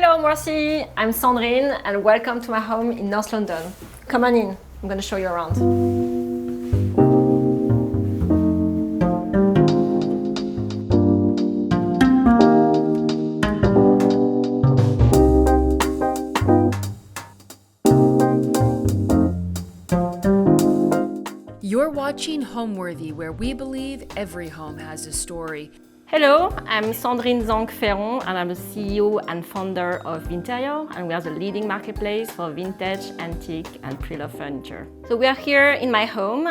Hello, Homeworthy. I'm Sandrine, and welcome to my home in North London. Come on in. I'm going to show you around. You're watching Homeworthy, where we believe every home has a story. Hello, I'm Sandrine Zhang Ferron, and I'm the CEO and founder of Vinterior, and we are the leading marketplace for vintage, antique, and pre-loved furniture. So we are here in my home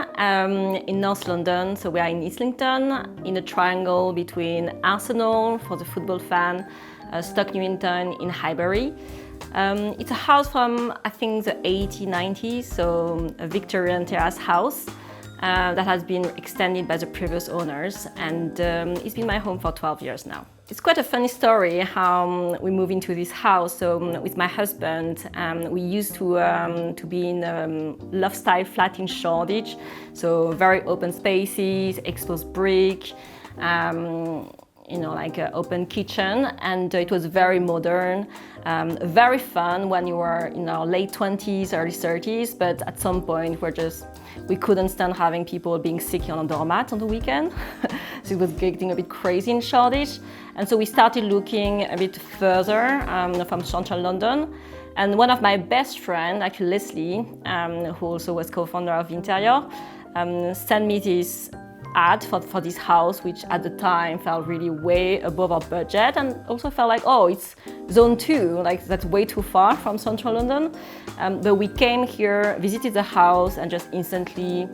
in North London. So we are in Islington, in a triangle between Arsenal for the football fan, Stoke Newington in Highbury. It's a house from, I think, the 1890s, so a Victorian terrace house. That has been extended by the previous owners, and it's been my home for 12 years now. It's quite a funny story how we moved into this house. So with my husband, we used to be in a loft-style flat in Shoreditch, so very open spaces, exposed brick, like an open kitchen, and it was very modern, very fun when you were in our late 20s, early 30s, but at some point we couldn't stand having people being sick on a doormat on the weekend. So it was getting a bit crazy in Shoreditch. And so we started looking a bit further from central London. And one of my best friends, actually Leslie, who also was co-founder of Vinterior, sent me this ad for this house, which at the time felt really way above our budget, and also felt like, oh, it's zone 2, like that's way too far from central London. But we came here, visited the house, and just instantly,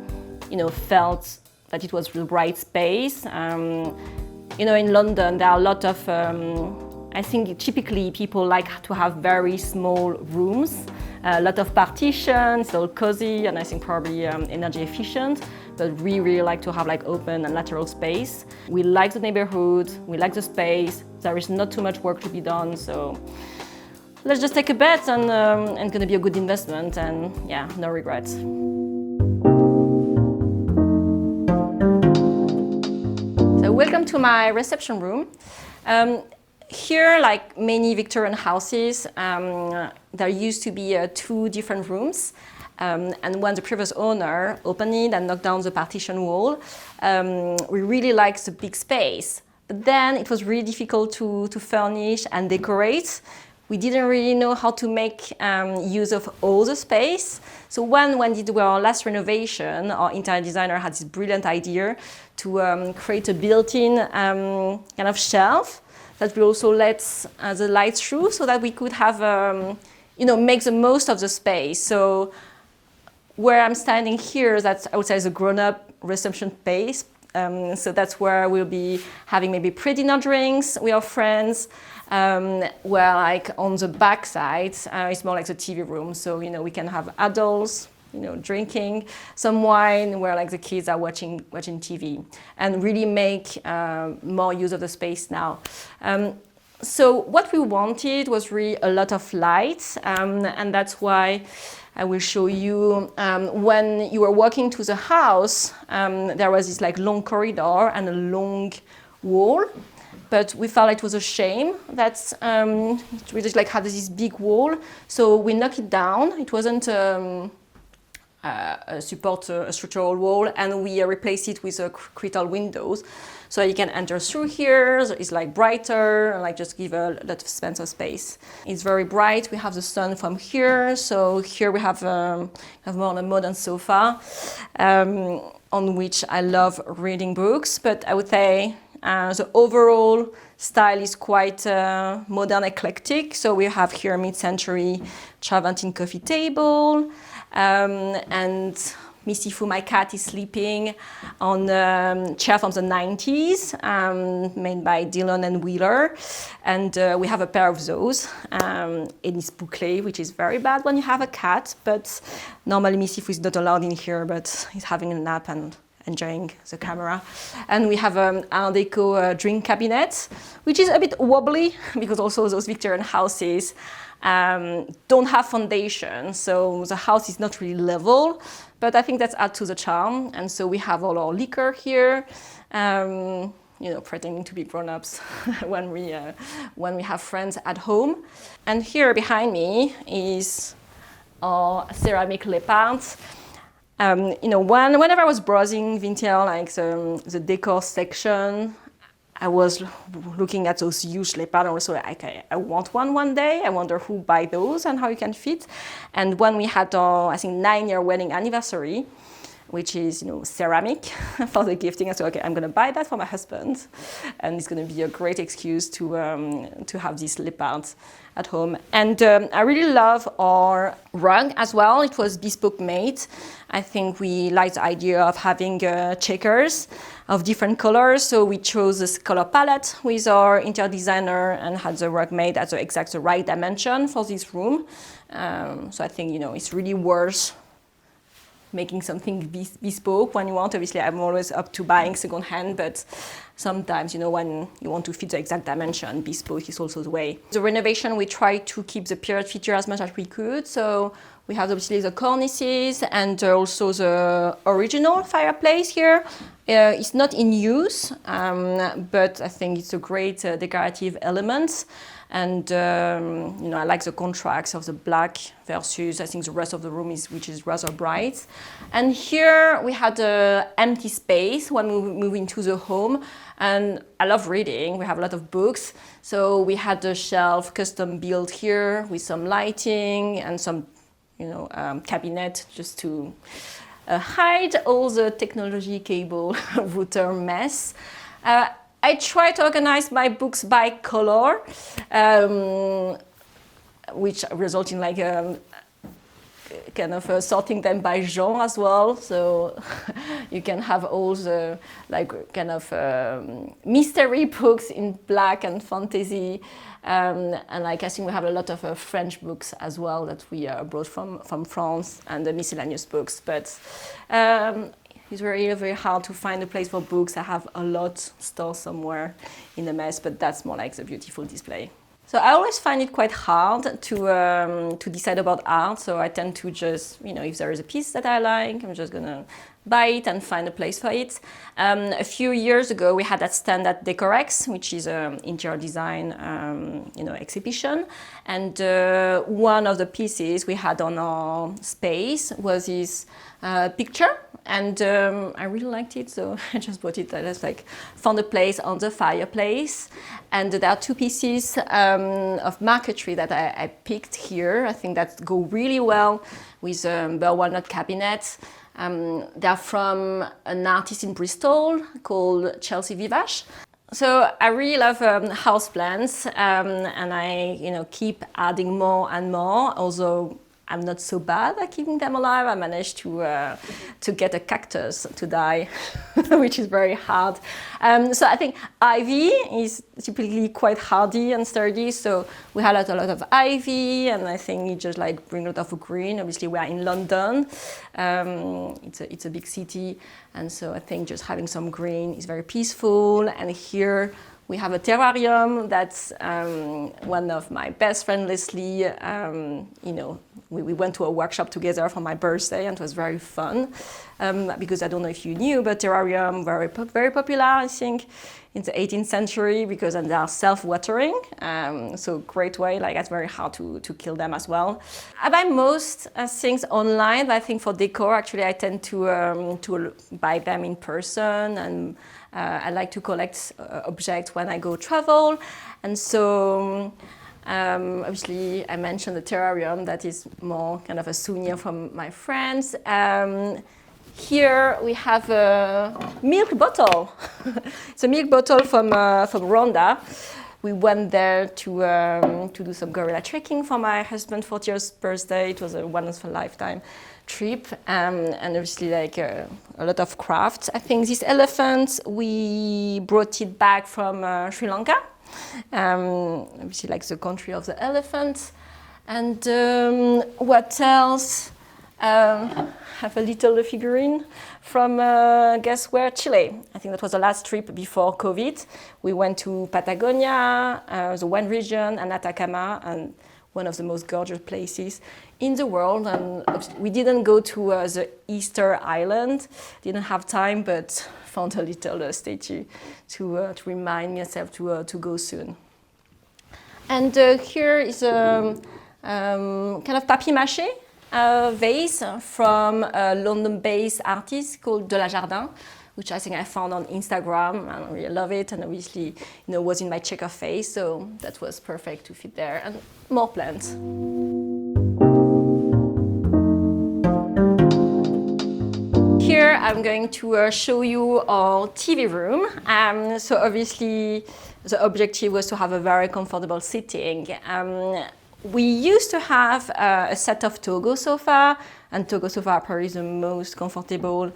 felt that it was the right space. In London, there are a lot of, I think typically people like to have very small rooms, a lot of partitions, all cozy, and I think probably energy efficient. But we really like to have open and lateral space. We like the neighborhood, we like the space. There is not too much work to be done, so let's just take a bet, and it's gonna be a good investment, and yeah, no regrets. So welcome to my reception room. Here, like many Victorian houses, there used to be 2 different rooms. And when the previous owner opened it and knocked down the partition wall, we really liked the big space. But then it was really difficult to furnish and decorate. We didn't really know how to make use of all the space. So when we did our last renovation, our interior designer had this brilliant idea to create a built-in kind of shelf that will also let the light through, so that we could have, make the most of the space. So where I'm standing here, that's, I would say, is a grown-up reception space. So that's where we'll be having maybe pre-dinner drinks with our friends. Where on the back side, it's more like the TV room. So, we can have adults, drinking some wine, where the kids are watching TV, and really make more use of the space now. So what we wanted was really a lot of light, and that's why I will show you when you were walking to the house, there was this long corridor and a long wall. But we felt it was a shame that we just had this big wall. So we knocked it down. It wasn't a structural wall, and we replaced it with crystal windows. So you can enter through here. It's brighter, and just give a lot of sense of space. It's very bright. We have the sun from here. So here we have more on a modern sofa, on which I love reading books. But I would say the overall style is quite modern, eclectic. So we have here mid-century Travertine coffee table, and Missy Fu, my cat, is sleeping on a chair from the 90s, made by Dillon and Wheeler. And we have a pair of those. It is bouclé, which is very bad when you have a cat, but normally Missy Fu is not allowed in here, but he's having a nap and enjoying the camera. And we have an Art Deco drink cabinet, which is a bit wobbly, because also those Victorian houses don't have foundation, so the house is not really level, but I think that's adds to the charm. And so we have all our liquor here. pretending to be grown-ups when we have friends at home. And here behind me is our ceramic leopards. Whenever I was browsing Vinterior, like the decor section, I was looking at those huge leopards and also I want one day. I wonder who buy those and how you can fit. And when we had our, I think, 9-year wedding anniversary, which is, ceramic for the gifting. I said, okay, I'm going to buy that for my husband. And it's going to be a great excuse to have these leopards at home. And I really love our rug as well. It was bespoke made. I think we like the idea of having checkers of different colors. So we chose this color palette with our interior designer and had the rug made at the right dimension for this room. So I think, it's really worth making something bespoke when you want. Obviously, I'm always up to buying secondhand, but sometimes, when you want to fit the exact dimension, bespoke is also the way. The renovation, we tried to keep the period feature as much as we could. So we have obviously the cornices and also the original fireplace here. It's not in use, but I think it's a great decorative element. And I like the contrast of the black versus I think the rest of the room which is rather bright. And here we had an empty space when we moved into the home. And I love reading. We have a lot of books. So we had a shelf custom built here with some lighting and some cabinet just to hide all the technology cable router mess. I try to organize my books by color, which results in sorting them by genre as well. So you can have all the mystery books in black and fantasy. And I think we have a lot of French books as well that we brought from France and the miscellaneous books. But it's very, very hard to find a place for books. I have a lot stored somewhere in a mess, but that's more like the beautiful display. So I always find it quite hard to decide about art. So I tend to just, if there is a piece that I like, I'm just gonna buy it and find a place for it. A few years ago, we had that stand at Decorex, which is an interior design, exhibition. And one of the pieces we had on our space was this picture. And I really liked it, so I just bought it. I just found a place on the fireplace. And there are two pieces of marquetry that I picked here. I think that go really well with bare walnut cabinet. They're from an artist in Bristol called Chelsea Vivash. So I really love houseplants, and I keep adding more and more, although I'm not so bad at keeping them alive. I managed to get a cactus to die, which is very hard. So I think ivy is typically quite hardy and sturdy. So we had a lot of ivy, and I think it just brings a lot of green. Obviously, we are in London. It's a big city, and so I think just having some green is very peaceful. And here we have a terrarium that's one of my best friend, Leslie. We went to a workshop together for my birthday, and it was very fun. Because I don't know if you knew, but terrarium very popular, I think, in the 18th century because they are self-watering. So great way, it's very hard to kill them as well. I buy most things online, but I think for decor, actually, I tend to buy them in person, and I like to collect objects when I go travel. And so obviously I mentioned the terrarium that is more kind of a souvenir from my friends. Here we have a milk bottle. It's a milk bottle from Rwanda. We went there to do some gorilla trekking for my husband's 40th birthday. It was a once-in-a-lifetime trip, and obviously a lot of crafts. I think this elephant, we brought it back from Sri Lanka. Obviously the country of the elephant. And what else? Have a little figurine from, guess where, Chile. I think that was the last trip before COVID. We went to Patagonia, the wine region, and Atacama, and one of the most gorgeous places in the world. And we didn't go to the Easter Island, didn't have time, but found a little statue to remind myself to go soon. And here is a kind of papier-mâché vase from a London-based artist called De La Jardin, which I think I found on Instagram, and I really love it, and obviously, was in my checker phase, so that was perfect to fit there, and more plants. Here I'm going to show you our TV room. So obviously, the objective was to have a very comfortable sitting. We used to have a set of Togo sofa, and Togo sofa are probably the most comfortable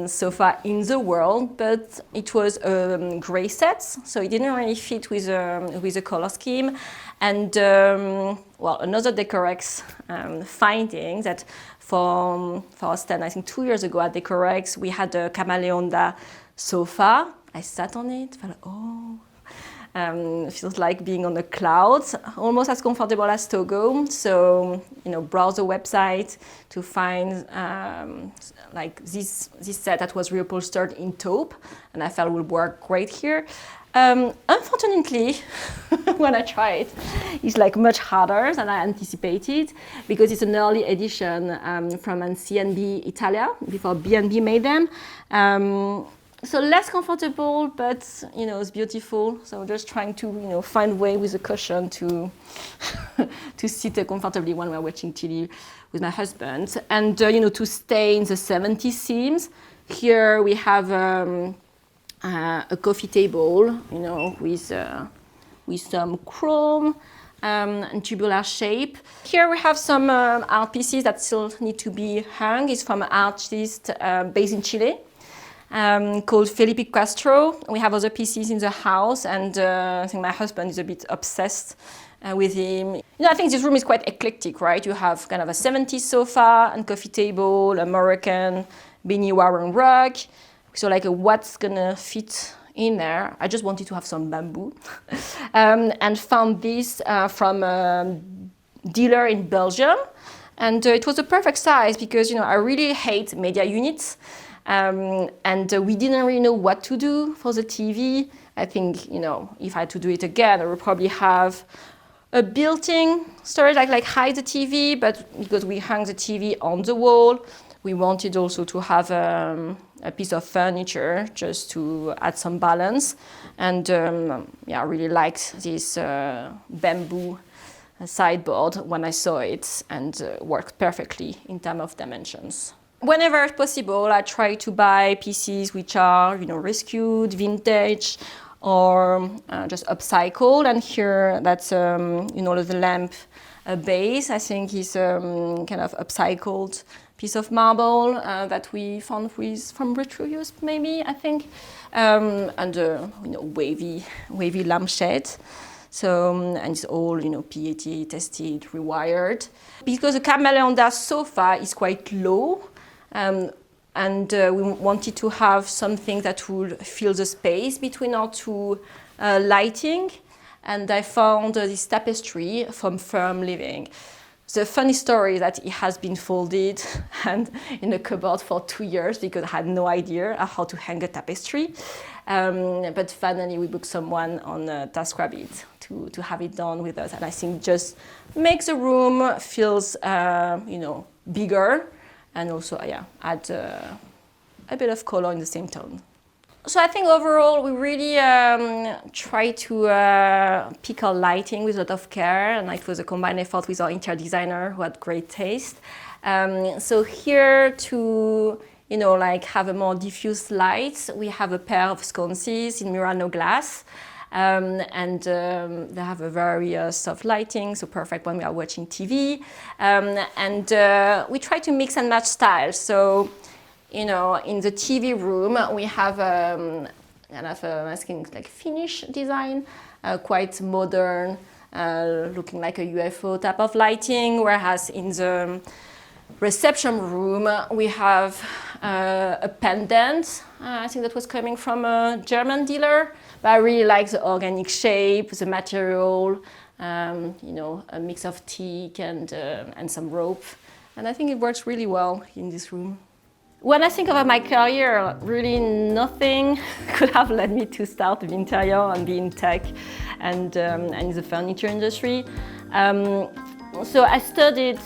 sofa in the world, but it was a gray set, so it didn't really fit with a color scheme. And well, another Decorex finding that for our stand, I think 2 years ago at Decorex, we had a Camaleonda sofa. I sat on it, felt oh. Feels like being on the clouds, almost as comfortable as Togo. So, browse the website to find like this set that was reupholstered in taupe, and I felt would work great here. Unfortunately, when I tried, it's like much harder than I anticipated because it's an early edition from C&B Italia before B&B made them. So less comfortable, but it's beautiful. So just trying to find a way with a cushion to to sit comfortably when we're watching TV with my husband, and to stay in the 70s themes. Here we have a coffee table, with some chrome and tubular shape. Here we have some art pieces that still need to be hung. It's from an artist based in Chile. Called Felipe Castro. We have other pieces in the house, and I think my husband is a bit obsessed with him. I think this room is quite eclectic, right? You have kind of a 70s sofa and coffee table, a Moroccan Beanie Warren rug. So like what's gonna fit in there? I just wanted to have some bamboo, and found this from a dealer in Belgium, and it was a perfect size because I really hate media units. And we didn't really know what to do for the TV. I think, if I had to do it again, I would probably have a built-in storage, like hide the TV, but because we hung the TV on the wall, we wanted also to have a piece of furniture just to add some balance. And I really liked this bamboo sideboard when I saw it, and worked perfectly in terms of dimensions. Whenever possible, I try to buy pieces which are, rescued, vintage, or just upcycled. And here, that's, the lamp base, I think is kind of upcycled piece of marble that we found from retrouse, maybe, I think, and wavy lampshade. So, and it's all, PET tested, rewired. Because the Camaleonda sofa is quite low, and we wanted to have something that would fill the space between our two lighting. And I found this tapestry from Firm Living. The funny story is that it has been folded and in a cupboard for 2 years because I had no idea how to hang a tapestry. But finally we booked someone on TaskRabbit to have it done with us. And I think just makes the room feels, bigger. And also, add a bit of color in the same tone. So I think overall, we really try to pick our lighting with a lot of care, and it was a combined effort with our interior designer who had great taste. So here to, have a more diffuse light, we have a pair of sconces in Murano glass. And they have a very soft lighting, so perfect when we are watching TV. And we try to mix and match styles. So, in the TV room, we have kind of a like Finnish design, quite modern, looking like a UFO type of lighting. Whereas in the reception room, we have a pendant. I think that was coming from a German dealer. But I really like the organic shape, the material, a mix of teak and some rope. And I think it works really well in this room. When I think about my career, really nothing could have led me to start Vinterior and be in tech and in the furniture industry. So I studied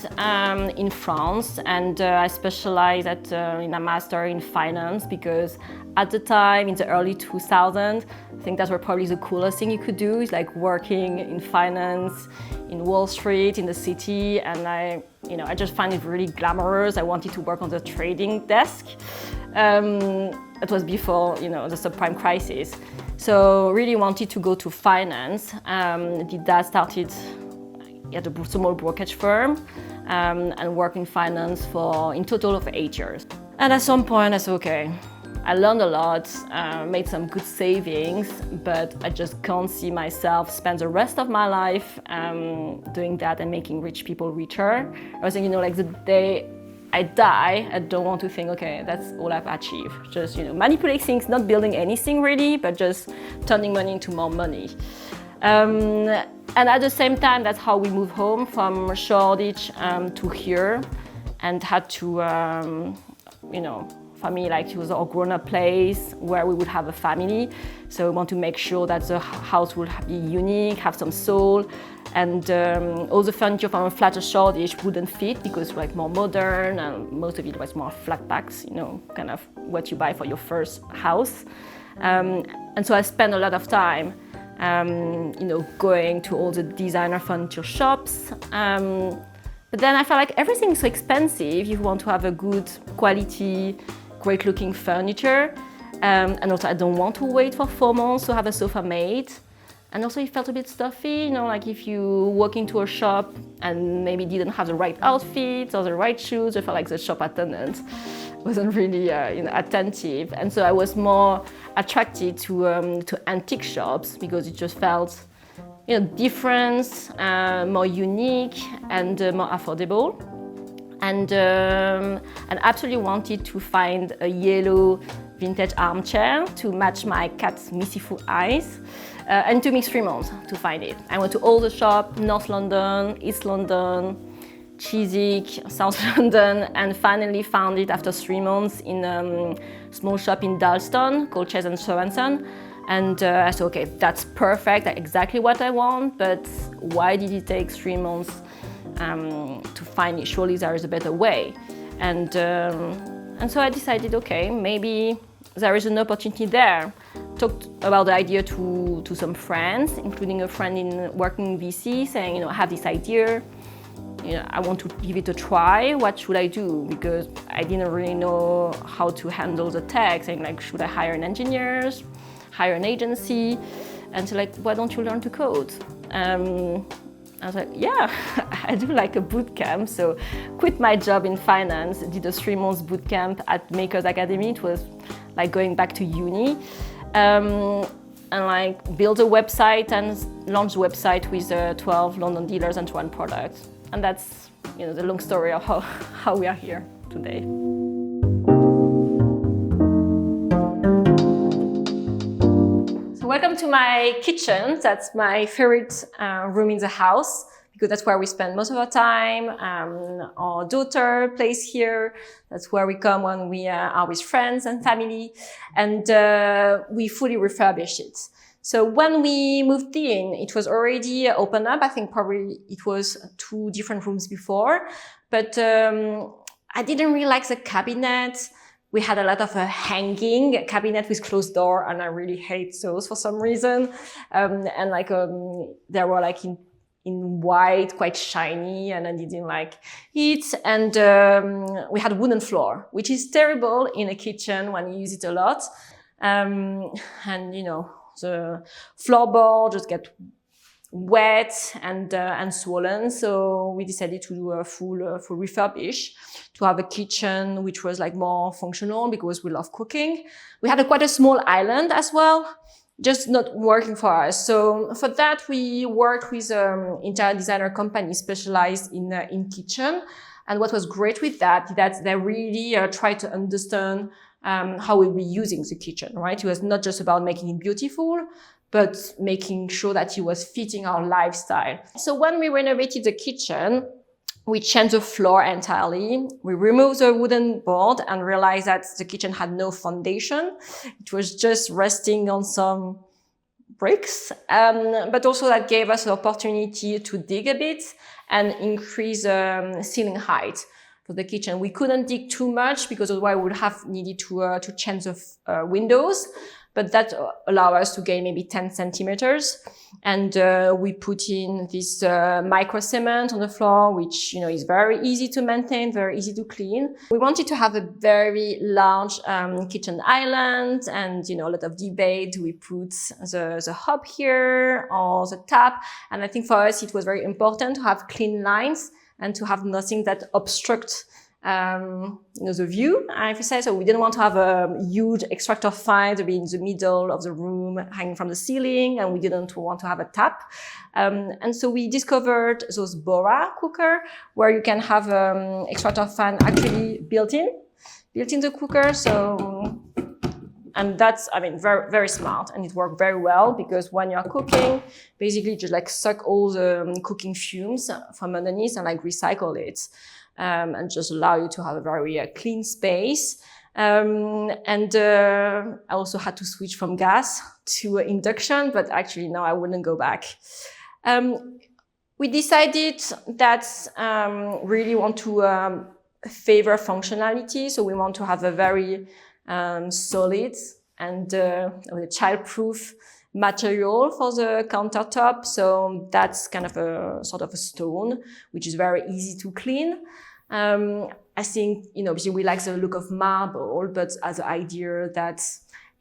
in France, and I specialized in a master in finance, because at the time, in the early 2000s, I think that was probably the coolest thing you could do, is like working in finance, in Wall Street, in the city, and I just find it really glamorous. I wanted to work on the trading desk. It was before, the subprime crisis. So really wanted to go to finance. Did that, started at a small brokerage firm, and worked in finance for in total of 8 years. And at some point I said, okay, I learned a lot, made some good savings, but I just can't see myself spend the rest of my life doing that and making rich people richer. I was thinking, like the day I die, I don't want to think, okay, that's all I've achieved. Just, manipulate things, not building anything really, but just turning money into more money. And at the same time, that's how we moved home from Shoreditch to here, and had to, for me, like it was a grown-up place where we would have a family. So we want to make sure that the house will be unique, have some soul, and all the furniture from a flat Shoreditch wouldn't fit because like more modern, and most of it was more flat packs, kind of what you buy for your first house. And so I spent a lot of time going to all the designer furniture shops. But then I felt like everything's so expensive. You want to have a good quality, great looking furniture. And also I don't want to wait for 4 months to have a sofa made. And also it felt a bit stuffy, like if you walk into a shop and maybe didn't have the right outfit or the right shoes, I felt like the shop attendant wasn't really attentive. And so I was more attracted to antique shops because it just felt different, more unique, and more affordable. And absolutely wanted to find a yellow vintage armchair to match my cat's missyful eyes. And it took me 3 months to find it. I went to all the shops, North London, East London, Chiswick, South London, and finally found it after 3 months in a small shop in Dalston called Chase & Sorensen. And I said, okay, that's perfect, that's exactly what I want, but why did it take 3 months to find it? Surely there is a better way. And so I decided, okay, maybe there is an opportunity there. Talked about the idea to some friends, including a friend working in VC, saying, I have this idea, I want to give it a try. What should I do? Because I didn't really know how to handle the tech, saying like, should I hire an engineer, hire an agency? And so like, why don't you learn to code? I was like, yeah, I do like a boot camp. So quit my job in finance, did a 3 months boot camp at Makers Academy. It was like going back to uni. And like build a website and launch the website with 12 London dealers and 1 product. And that's the long story of how we are here today. So welcome to my kitchen. That's my favorite room in the house, because that's where we spend most of our time. Our daughter plays here. That's where we come when we are with friends and family. And we fully refurbish it. So when we moved in, it was already open up. I think probably it was 2 different rooms before. But I didn't really like the cabinet. We had a lot of hanging cabinet with closed door, and I really hate those for some reason. And like they were like in white, quite shiny, and I didn't like it. And we had wooden floor, which is terrible in a kitchen when you use it a lot. And the floorboard just get wet and swollen. So we decided to do a full refurbish to have a kitchen which was like more functional, because we love cooking. We had quite a small island as well, just not working for us. So for that, we worked with interior designer company specialized in kitchen. And what was great with that, they really tried to understand how we were using the kitchen, right? It was not just about making it beautiful, but making sure that it was fitting our lifestyle. So when we renovated the kitchen, We changed the floor entirely. We removed the wooden board and realized that the kitchen had no foundation. It was just resting on some bricks, but also that gave us the opportunity to dig a bit and increase ceiling height for the kitchen. We couldn't dig too much because otherwise we would have needed to change the windows, but that allowed us to gain maybe 10 centimeters. And we put in this micro cement on the floor, which is very easy to maintain, very easy to clean. We wanted to have a very large kitchen island, and a lot of debate. Do we put the hob here or the tap? And I think for us it was very important to have clean lines and to have nothing that obstructs the view, if you say so. We didn't want to have a huge extractor fan to be in the middle of the room hanging from the ceiling, and we didn't want to have a tap. And so we discovered those Bora cooker where you can have extractor fan actually built in the cooker. So, and that's, very, very smart, and it worked very well because when you're cooking, basically just like suck all the cooking fumes from underneath and like recycle it. And just allow you to have a very clean space. I also had to switch from gas to induction, but actually now I wouldn't go back. We decided that really want to favor functionality, so we want to have a very solid and child-proof material for the countertop. So that's kind of a sort of a stone, which is very easy to clean. I think, obviously we like the look of marble, but as the idea that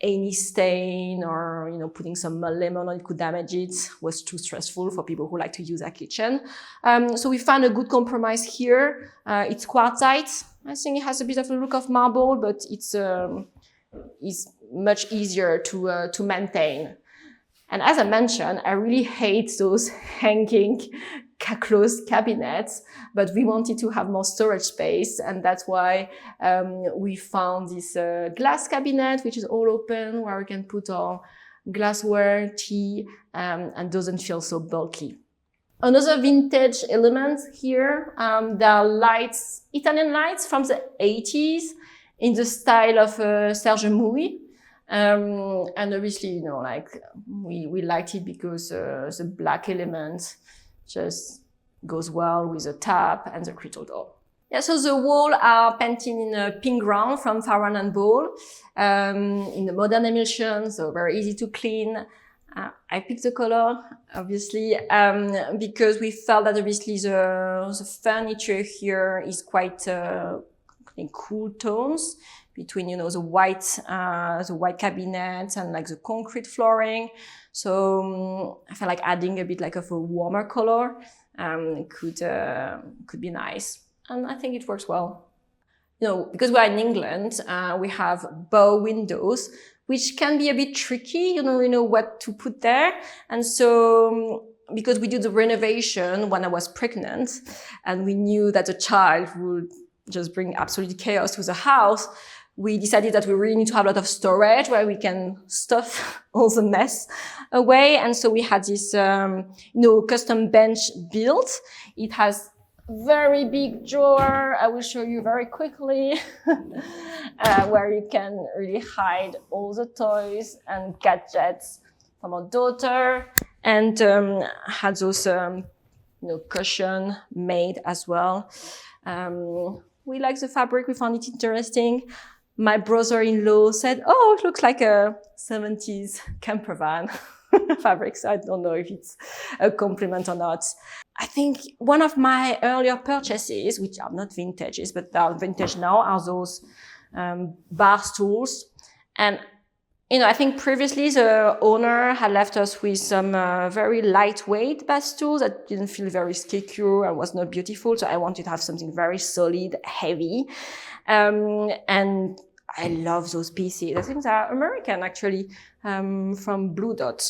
any stain or, putting some lemon on it could damage it was too stressful for people who like to use their kitchen. So we found a good compromise here. It's quartzite. I think it has a bit of a look of marble, but it's much easier to maintain. And as I mentioned, I really hate those hanging closed cabinets, but we wanted to have more storage space. And that's why we found this glass cabinet, which is all open, where we can put our glassware, tea, and doesn't feel so bulky. Another vintage element here, there are lights, Italian lights from the 80s in the style of Serge Mouy. And obviously, we liked it because the black element just goes well with the tap and the crystal door. Yeah, so the walls are painted in a pink ground from Ferron and Poul, in the modern emulsion, so very easy to clean. I picked the color, obviously, because we felt that obviously the furniture here is quite cool tones between, the white cabinets and like the concrete flooring. So I felt like adding a bit like of a warmer color could be nice. And I think it works well. Because we're in England, we have bow windows, which can be a bit tricky. You don't really know what to put there. And so, because we did the renovation when I was pregnant, and we knew that a child would just bring absolute chaos to the house, we decided that we really need to have a lot of storage where we can stuff all the mess away. And so we had this, custom bench built. It has very big drawer. I will show you very quickly, where you can really hide all the toys and gadgets from our daughter, and had those, cushion made as well. We like the fabric. We found it interesting. My brother-in-law said, "Oh, it looks like a 70s camper van fabric." So I don't know if it's a compliment or not. I think one of my earlier purchases, which are not vintages, but are vintage now, are those bar stools. And, I think previously the owner had left us with some very lightweight bar stools that didn't feel very secure and was not beautiful. So I wanted to have something very solid, heavy. And I love those pieces. I think they're American, actually, from Blue Dot.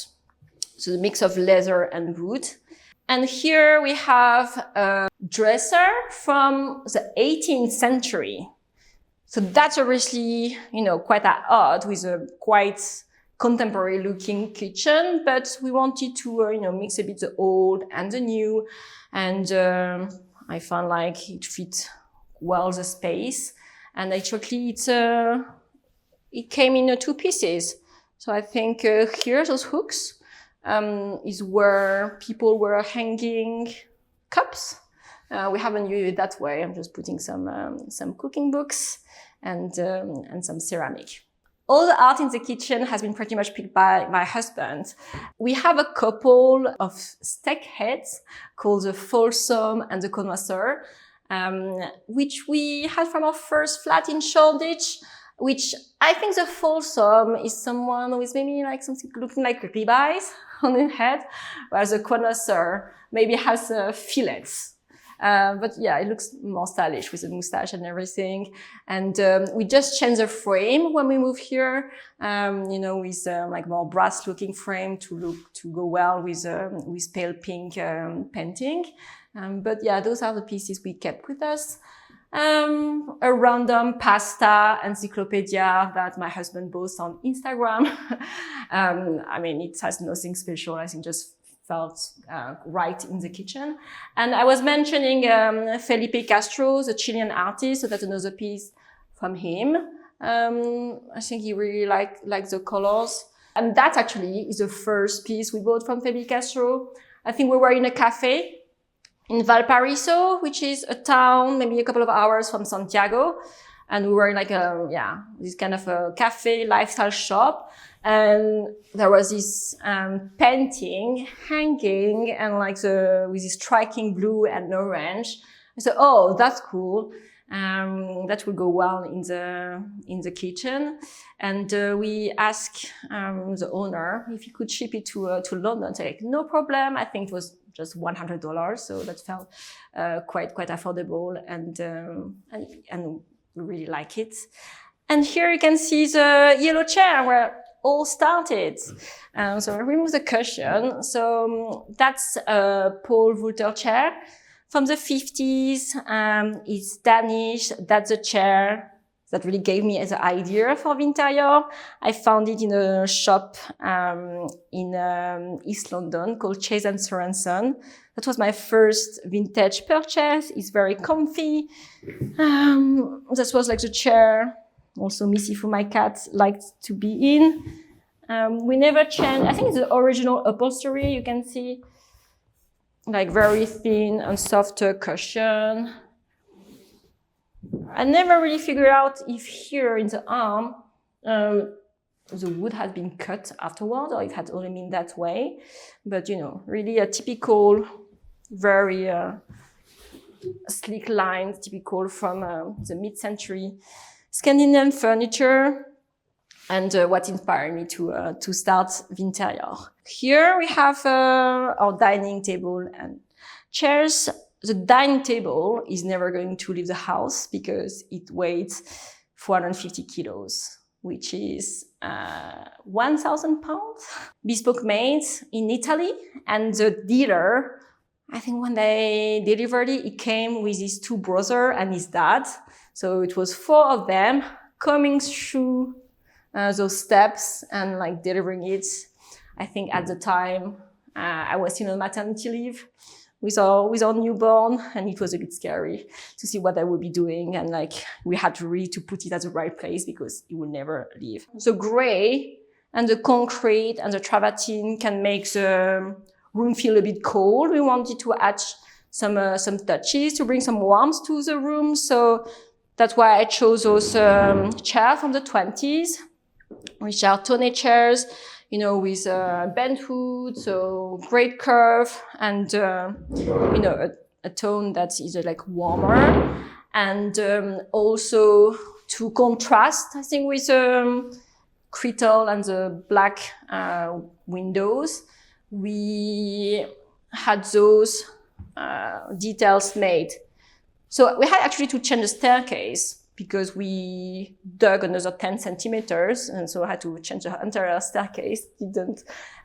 So the mix of leather and wood. And here we have a dresser from the 18th century. So that's obviously, quite odd with a quite contemporary looking kitchen, but we wanted to, mix a bit the old and the new. And I found like it fit well the space, and actually it came in 2 pieces. So I think here those hooks is where people were hanging cups. We haven't used it that way. I'm just putting some cooking books and some ceramic. All the art in the kitchen has been pretty much picked by my husband. We have a couple of steak heads called the Folsom and the Connoisseur, which we had from our first flat in Shoreditch, which I think the Folsom is someone with maybe like something looking like ribeyes on the head, whereas the Connoisseur maybe has fillets. But yeah, it looks more stylish with the mustache and everything. And we just changed the frame when we moved here, with like more brass looking frame to go well with pale pink painting. But yeah, those are the pieces we kept with us. A random pasta encyclopedia that my husband posts on Instagram. It has nothing special. I think just felt right in the kitchen. And I was mentioning Felipe Castro, the Chilean artist, so that's another piece from him. I think he really liked the colors. And that actually is the first piece we bought from Felipe Castro. I think we were in a cafe in Valparaiso, which is a town maybe a couple of hours from Santiago. And we were in like this kind of a cafe lifestyle shop. And there was this painting hanging and with this striking blue and orange. I said, oh, that's cool. That will go well in the kitchen. And we asked the owner if he could ship it to London. So like, no problem. I think it was just $100, so that felt quite affordable, and we really like it. And here you can see the yellow chair where it all started. So I remove the cushion. So that's a Poul Volther chair from the 50s. It's Danish. That's a chair that really gave me the idea for Vinterior. I found it in a shop in East London called Chase and Sorensen. That was my first vintage purchase. It's very comfy. That was like the chair also Missy for my cat liked to be in. We never changed. I think it's the original upholstery. You can see like very thin and softer cushion. I never really figured out if here in the arm the wood had been cut afterward or it had only been that way. But really a typical, very sleek line, typical from the mid-century Scandinavian furniture, and what inspired me to start Vinterior. Here we have our dining table and chairs. The dining table is never going to leave the house because it weighs 450 kilos, which is 1,000 pounds. Bespoke made in Italy, and the dealer, I think when they delivered it, it came with his 2 brothers and his dad. So it was 4 of them coming through those steps and like delivering it. I think at the time I was still on maternity leave with our newborn, and it was a bit scary to see what I would be doing, and like we had to really to put it at the right place because it would never leave. The gray and the concrete and the travertine can make the room feel a bit cold. We wanted to add some touches to bring some warmth to the room, so that's why I chose those chairs from the 20s, which are tonneau chairs, with bent wood, so great curve, and a tone that is like warmer, and also to contrast, I think, with cretal and the black windows, we had those details made. So we had actually to change the staircase because we dug another 10 centimeters, and so I had to change the entire staircase. Didn't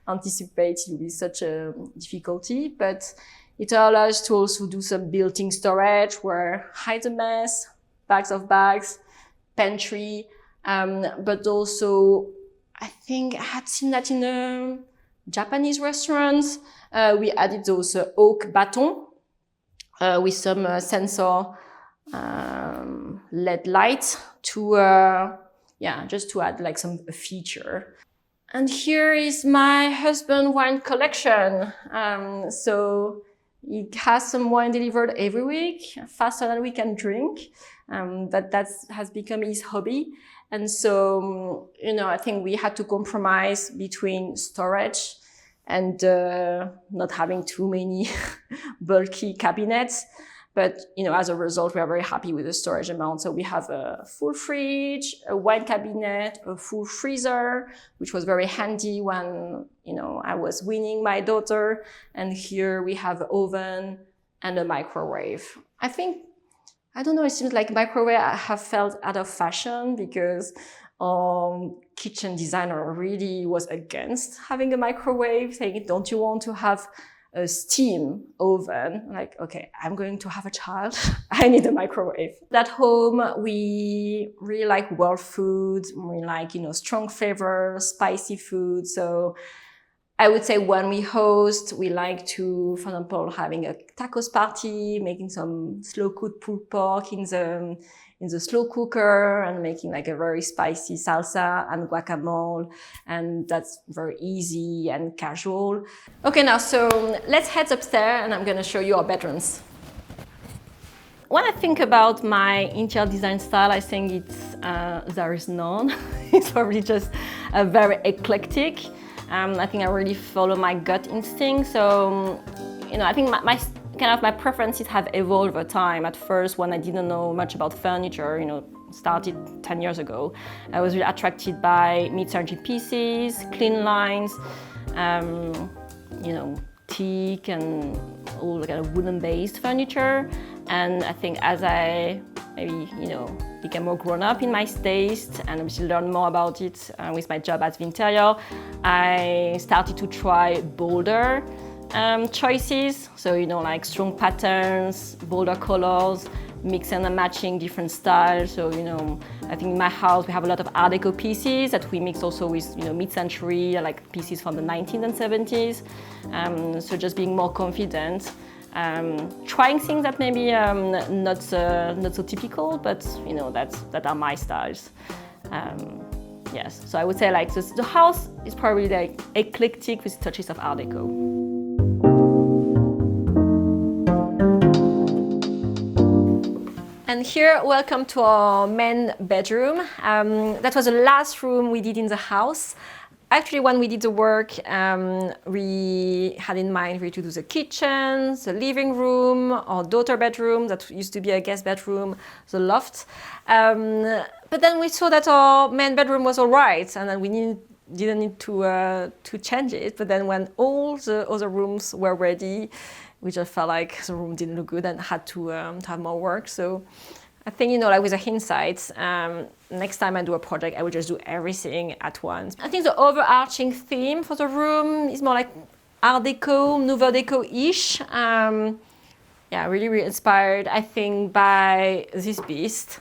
anticipate it would be such a difficulty, but it allowed us to also do some built-in storage where hide a mess, bags of bags, pantry, but also I think I had seen that in a Japanese restaurant. We added those oak batons with some sensor LED light to just to add like some feature. And here is my husband wine collection. So he has some wine delivered every week, faster than we can drink. But that has become his hobby. And so, I think we had to compromise between storage and not having too many bulky cabinets. But, as a result, we are very happy with the storage amount. So we have a full fridge, a wine cabinet, a full freezer, which was very handy when, I was weaning my daughter. And here we have an oven and a microwave. I don't know, it seems like microwave have felt out of fashion because kitchen designer really was against having a microwave, saying, don't you want to have a steam oven? Like, okay, I'm going to have a child. I need a microwave. At home, we really like world food. We like, strong flavor, spicy food. So I would say when we host, we like to, for example, having a tacos party, making some slow-cooked pulled pork in the slow cooker and making like a very spicy salsa and guacamole. And that's very easy and casual. Okay, now, so let's head upstairs and I'm going to show you our bedrooms. When I think about my interior design style, I think there is none. It's probably just very eclectic. I think I really follow my gut instinct. So, I think my preferences have evolved over time. At first, when I didn't know much about furniture, started 10 years ago, I was really attracted by mid-century pieces, clean lines, teak and all the kind of wooden-based furniture. And I think as I maybe, became more grown up in my taste and obviously learned more about it with my job at Vinterior, I started to try bolder choices. So, like strong patterns, bolder colors, mixing and matching different styles. So, I think in my house we have a lot of Art Deco pieces that we mix also with, mid-century, like pieces from the 19th and 70s. So just being more confident. Trying things that maybe not so typical, but that are my styles. Yes, so I would say like the house is probably like eclectic with touches of Art Deco. And here, welcome to our main bedroom. That was the last room we did in the house. Actually, when we did the work, we had in mind really to do the kitchen, the living room, our daughter bedroom, that used to be a guest bedroom, the loft. But then we saw that our main bedroom was all right, and then we didn't need to change it. But then when all the other rooms were ready, we just felt like the room didn't look good and had to have more work. So I think, like with a hindsight, next time I do a project, I will just do everything at once. I think the overarching theme for the room is more like Art Deco, Nouveau Deco-ish. Really, really inspired, I think, by this beast,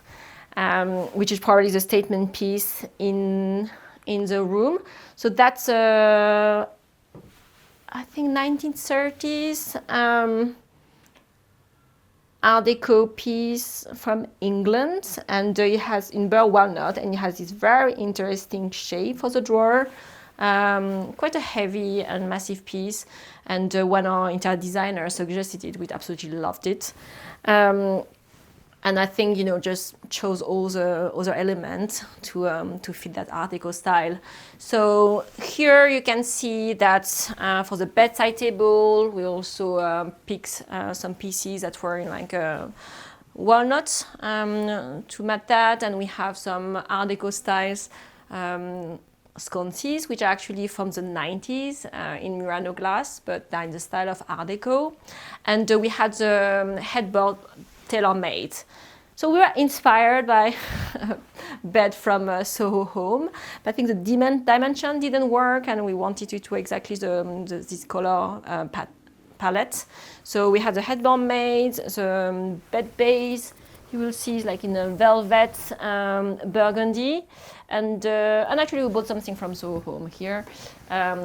which is probably the statement piece in the room. So that's, I think, 1930s. Art Deco piece from England, and it has in burr walnut, and it has this very interesting shape for the drawer. Quite a heavy and massive piece, and when our interior designer suggested it, we absolutely loved it. And I think, just chose all the other elements to fit that Art Deco style. So here you can see that for the bedside table, we also picked some pieces that were in like walnut to match that. And we have some Art Deco styles sconces, which are actually from the 90s in Murano glass, but they're in the style of Art Deco. And we had the headboard tailor-made. So we were inspired by a bed from Soho Home, but I think the dimension didn't work, and we wanted it to exactly this color palette. So we had the headboard made, the bed base, you will see is like in a velvet burgundy, and actually we bought something from Soho Home here,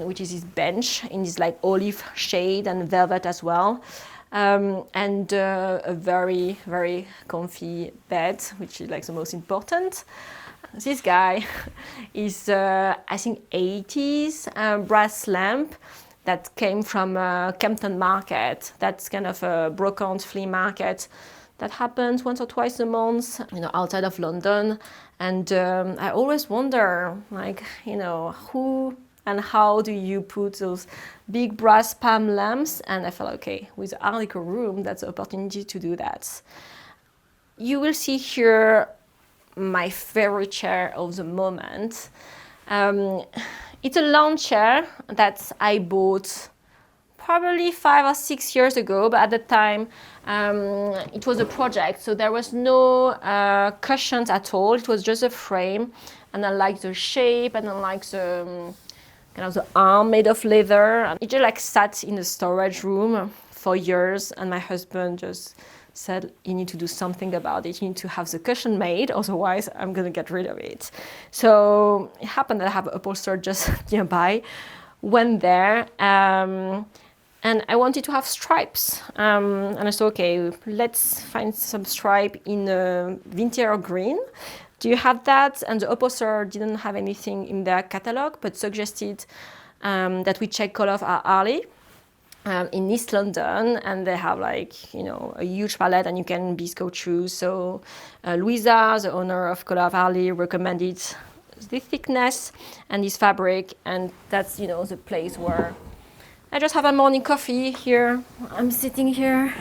which is this bench in this like olive shade and velvet as well. and a very, very comfy bed, which is like the most important. This guy is, I think, 80s brass lamp that came from Kempton Market. That's kind of a brocante flea market that happens once or twice a month, outside of London. And I always wonder, like, who and how do you put those big brass palm lamps? And I felt, okay, with the Art Deco room, that's the opportunity to do that. You will see here my favorite chair of the moment. It's a lawn chair that I bought probably 5 or 6 years ago, but at the time it was a project, so there was no cushions at all. It was just a frame, and I like the shape, and I like the the arm made of leather. And it just like sat in the storage room for years, and my husband just said, you need to do something about it. You need to have the cushion made, otherwise I'm gonna get rid of it. So it happened that I have an upholsterer just nearby. Went there, and I wanted to have stripes. And I thought, okay, let's find some stripe in Vinterior green. Do you have that? And the upholsterer didn't have anything in their catalog, but suggested that we check Colour at Arley in East London, and they have a huge palette, and you can bespoke choose. So Louisa, the owner of Colour of Arley, recommended this thickness and this fabric, and that's the place where I just have a morning coffee here. I'm sitting here,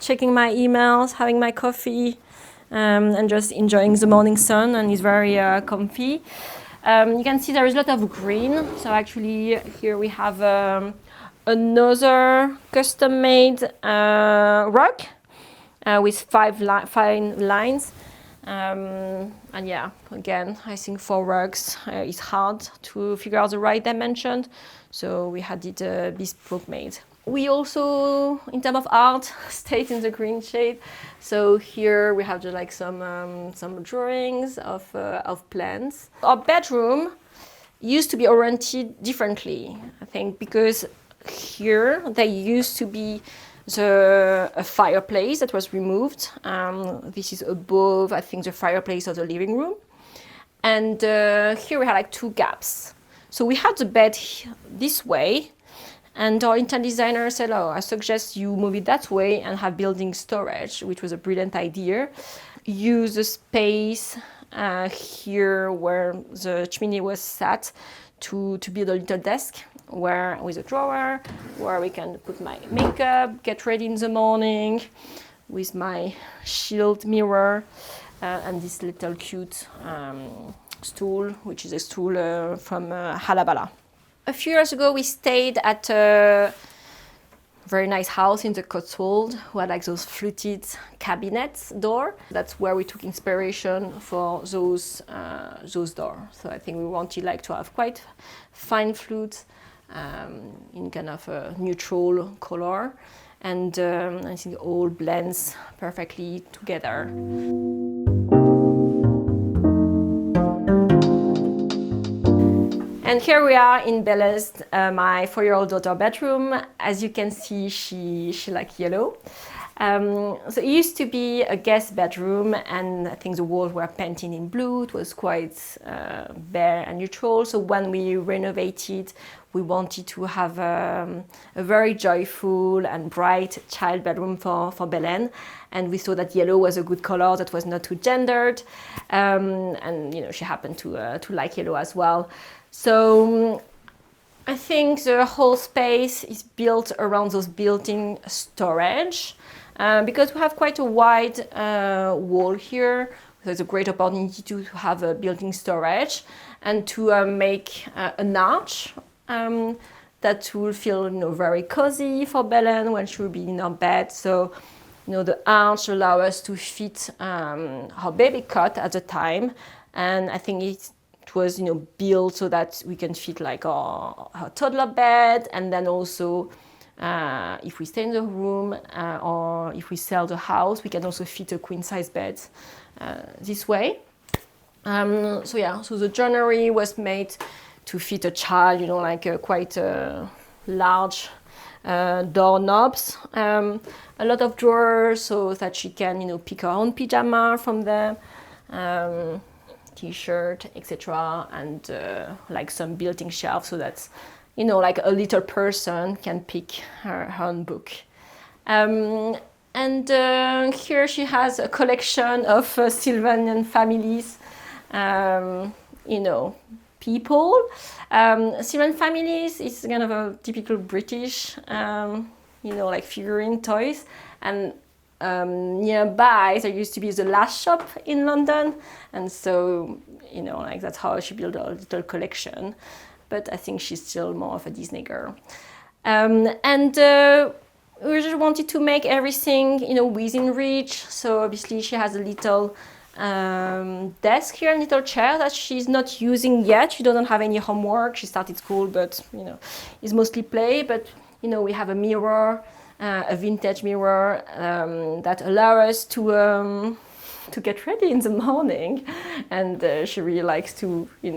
checking my emails, having my coffee, and just enjoying the morning sun, and it's very comfy. You can see there is a lot of green. So actually here we have another custom-made rug with fine lines. And yeah, again, I think for rugs it's hard to figure out the right dimension, so we had it bespoke made. We also, in terms of art, stayed in the green shade. So here we have just some drawings of plants. Our bedroom used to be oriented differently, I think, because here there used to be a fireplace that was removed. This is above, I think, the fireplace of the living room. And here we had 2 gaps. So we had the bed this way, and our interior designer said, I suggest you move it that way and have building storage, which was a brilliant idea. Use the space here where the chimney was sat to build a little desk with a drawer where we can put my makeup, get ready in the morning with my shield mirror, and this little cute stool, which is a stool from Halabala. A few years ago, we stayed at a very nice house in the Cotswold who had those fluted cabinets door. That's where we took inspiration for those doors. So I think we wanted to have quite fine flutes in kind of a neutral color, and I think it all blends perfectly together. And here we are in Bella's, my 4-year-old daughter bedroom. As you can see, she likes yellow. So it used to be a guest bedroom, and I think the walls were painted in blue. It was quite bare and neutral. So when we renovated, we wanted to have a very joyful and bright child bedroom for Belen. And we thought that yellow was a good color that was not too gendered. And she happened to like yellow as well. So I think the whole space is built around those built-in storage. Because we have quite a wide wall here, there's a great opportunity to have a built-in storage and to make an arch that will feel very cozy for Belen when she will be in her bed. So the arch allows us to fit her baby cot at the time, and I think it was built so that we can fit our toddler bed, and then also if we stay in the room or if we sell the house, we can also fit a queen-size bed this way. So the joinery was made to fit a child, quite a large doorknobs, a lot of drawers so that she can, pick her own pyjama from them, t-shirt, etc., and like some built-in shelf so that, like a little person can pick her own book. And here she has a collection of Sylvanian families, people. Sylvan families is kind of a typical British, like figurine toys. And nearby there used to be the last shop in London. And so, like that's how she built a little collection. But I think she's still more of a Disney girl. We just wanted to make everything, within reach. So obviously she has a little desk here, a little chair that she's not using yet. She doesn't have any homework. She started school, but, it's mostly play. But, we have a mirror, a vintage mirror that allows us to get ready in the morning. And she really likes to, be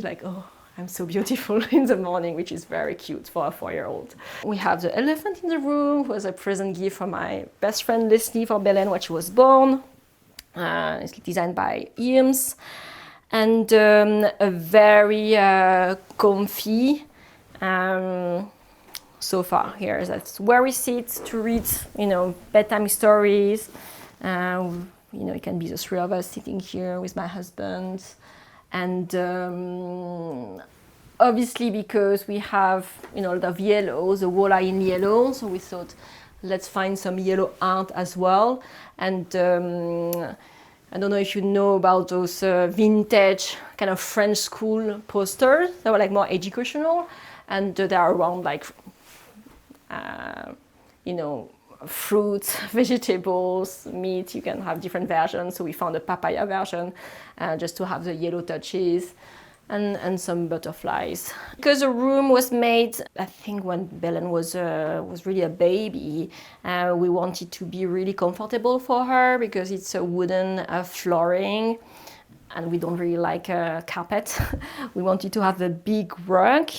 like, oh, I'm so beautiful in the morning, which is very cute for a 4-year-old. We have the elephant in the room, was a present gift from my best friend Leslie for Belen when she was born. It's designed by Eames. And a very comfy sofa here. That's where we sit to read, bedtime stories. It can be the three of us sitting here with my husband. And obviously because we have, a lot of yellow, the wall are in yellow, so we thought let's find some yellow art as well. And I don't know if you know about those vintage kind of French school posters. They were like more educational, and they are around like, fruits, vegetables, meat. You can have different versions. So we found a papaya version just to have the yellow touches, and some butterflies. Because the room was made, I think, when Belen was really a baby, we wanted to be really comfortable for her because it's a wooden flooring, and we don't really like carpet. We wanted to have a big rug.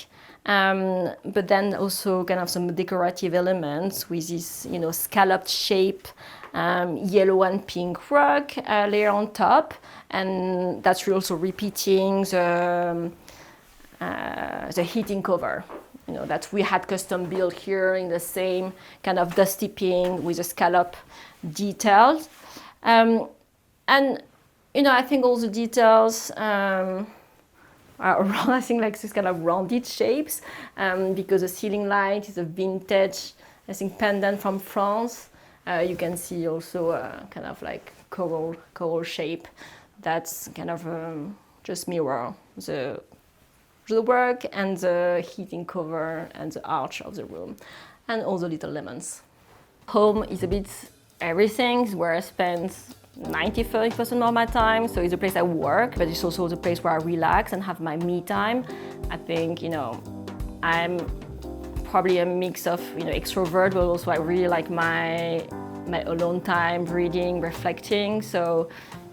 But then also kind of some decorative elements with this, scalloped shape, yellow and pink rug layer on top, and that's also repeating the heating cover, that we had custom built here in the same kind of dusty pink with a scallop details, and I think all the details. Around, I think, like this kind of rounded shapes, because the ceiling light is a vintage, I think, pendant from France. You can see also a kind of like coral shape that's kind of just mirror the work and the heating cover and the arch of the room, and all the little lemons. Home is a bit everything. It's where I spend 90-30% of my time, so it's a place I work, but it's also the place where I relax and have my me time. I think, I'm probably a mix of, extrovert, but also I really like my alone time, reading, reflecting. So,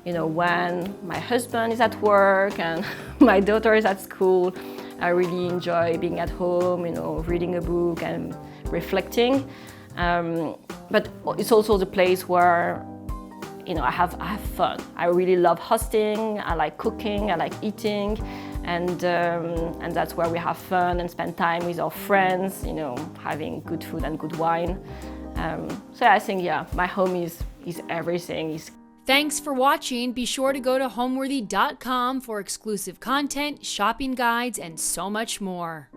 when my husband is at work and my daughter is at school, I really enjoy being at home, reading a book and reflecting. But it's also the place where I have fun. I really love hosting. I like cooking. I like eating, and that's where we have fun and spend time with our friends. Having good food and good wine. So I think my home is everything. Thanks for watching. Be sure to go to homeworthy.com for exclusive content, shopping guides, and so much more.